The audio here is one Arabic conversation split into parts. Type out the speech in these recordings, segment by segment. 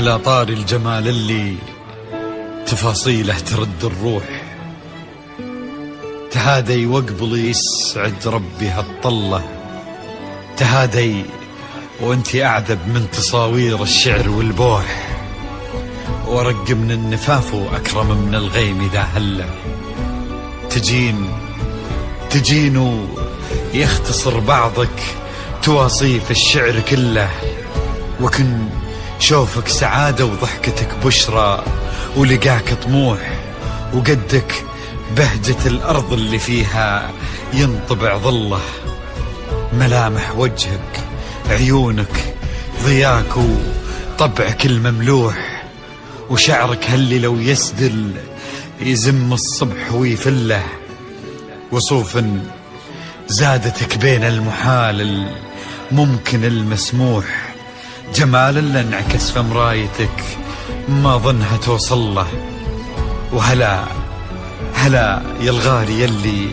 على طار الجمال اللي تفاصيله ترد الروح، تهادي وقبلي يسعد ربي هالطلة، تهادي وانتي أعذب من تصاوير الشعر والبوح، ورق من النفاف وأكرم من الغيم إذا هله، تجين يختصر بعضك تواصيف الشعر كله، وكن شوفك سعادة وضحكتك بشرى ولقاك طموح، وقدك بهجة الأرض اللي فيها ينطبع ظله، ملامح وجهك عيونك ضياك وطبعك المملوح، وشعرك هاللي لو يسدل يزم الصبح ويفله، وصوف زادتك بين المحال الممكن المسموح، جمال اللي انعكس في مرايتك ما ظنها توصل له، وهلا يا الغالي يلي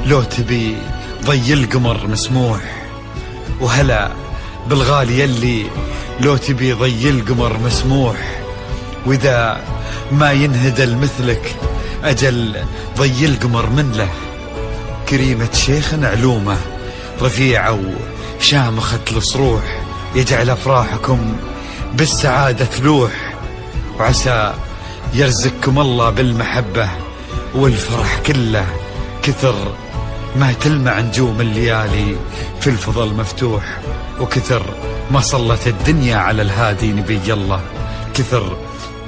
لو تبي ضي القمر مسموح، وهلا بالغالي يلي لو تبي ضي القمر مسموح، وإذا ما ينهدل مثلك أجل ضي القمر من له، كريمة شيخ علومه رفيعة وشامخة الصروح، يجعل أفراحكم بالسعادة تلوح، وعسى يرزقكم الله بالمحبة والفرح كله، كثر ما تلمع نجوم الليالي في الفضا المفتوح، وكثر ما صلت الدنيا على الهادي نبي الله، كثر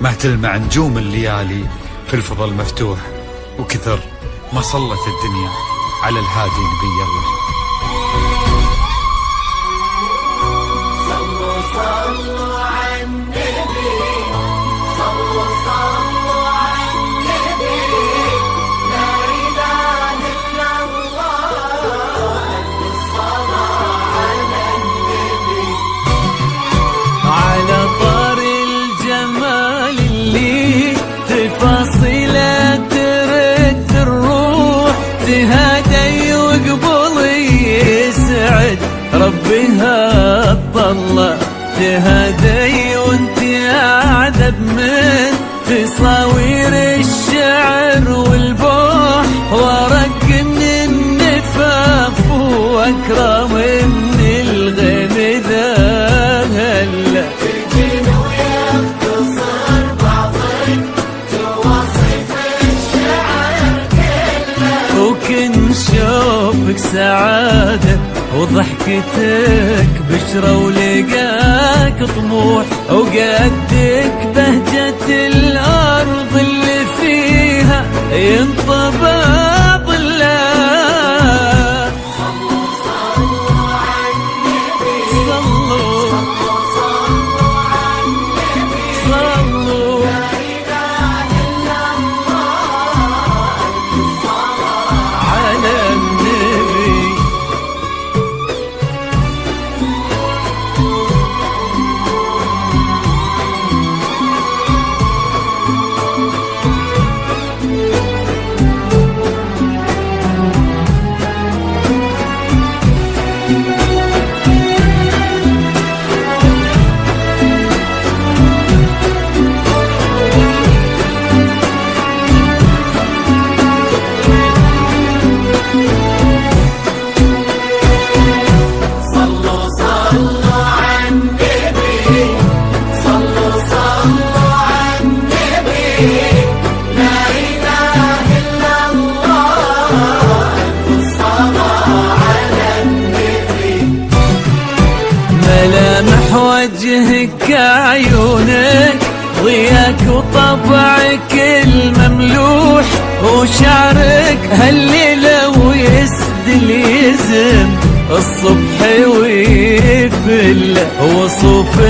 ما تلمع نجوم الليالي في الفضا المفتوح، وكثر ما صلت الدنيا على الهادي نبي الله. صلوا على النبي، صلوا على النبي، لا إله إلا الله، الصلاة على النبي. على طار الجمال اللي تفاصيله ترد الروح، تهادي وقبلي يسعد ربي هالطلة، تهادي وانتي أعذب من تصاوير الشعر والبوح، ورق من النفاف وأكرم من الغيم ذا هلا، تجين ويختصر بعضك تواصف الشعر كله، وكن شوفك سعادة وضحكتك بشرى ولقاك طموح، وقدك بهجة الأرض اللي فيها ينطبع ظله. صلوا على النبي، صلوا على النبي، صلوا لا إله إلا الله، الصلاة على النبي. ملامح وجهك عيونك ضياك وطبعك المملوح، وشعرك هالليلة ويسدل يزم الصبح ويفل، وصوف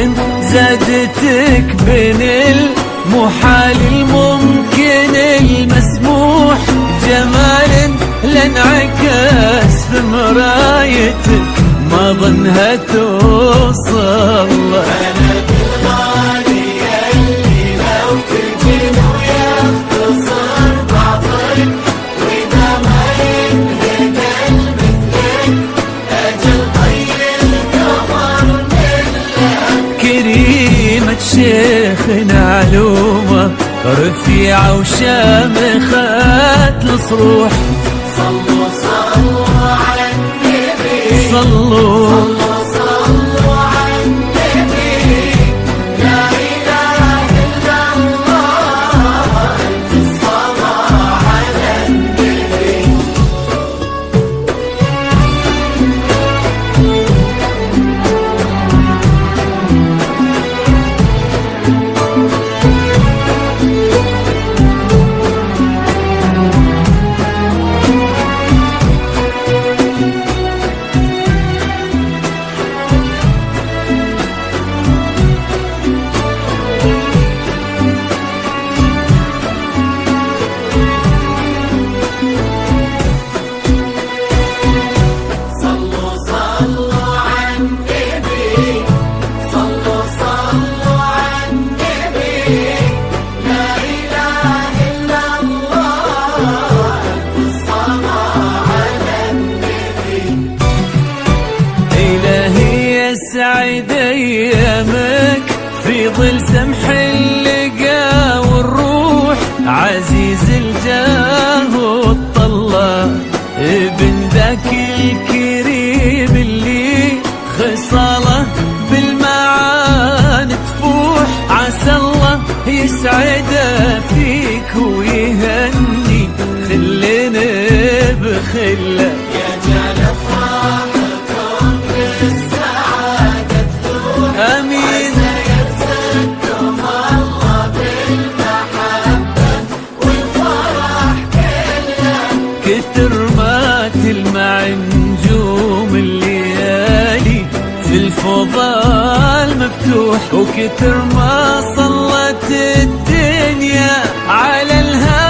زادتك بين المحال الممكن المسموح، جمال لانعكس في مرايتك ما ظنها توصل. أنا بالغالي اللي لو تجين ويختصر بعضك، وإذا ما ينهدل مثلك أجل طي القمر من له، كريمة شيخ رفيعة وشامخات الصروح. صلوا صلوا على النبي، صلوا صلوا على النبي، لا إله إلا الله، ألف الصلاة على النبي. صلوا صلوا على النبي، صلوا صلوا على النبي، لا إله إلا الله، ألف الصلاة على النبي. إلهي يسعد أيامك في ظل سمح اللقا والروح. عزيز الجاه والطلة ابن ذاك الكريم اللي خصاله بالمعاني تفوح. عسى الله يسعده فيك ويهني خلنا بخله. يجعل أفراحكم بالسعادة تدوم، آمين. سيرزقكم الله بالمحبة والفرح كله. كتر ما تلمع نجوم الليالي في الفضاء المفتوح، وكتر ما صلت الدنيا على الهادي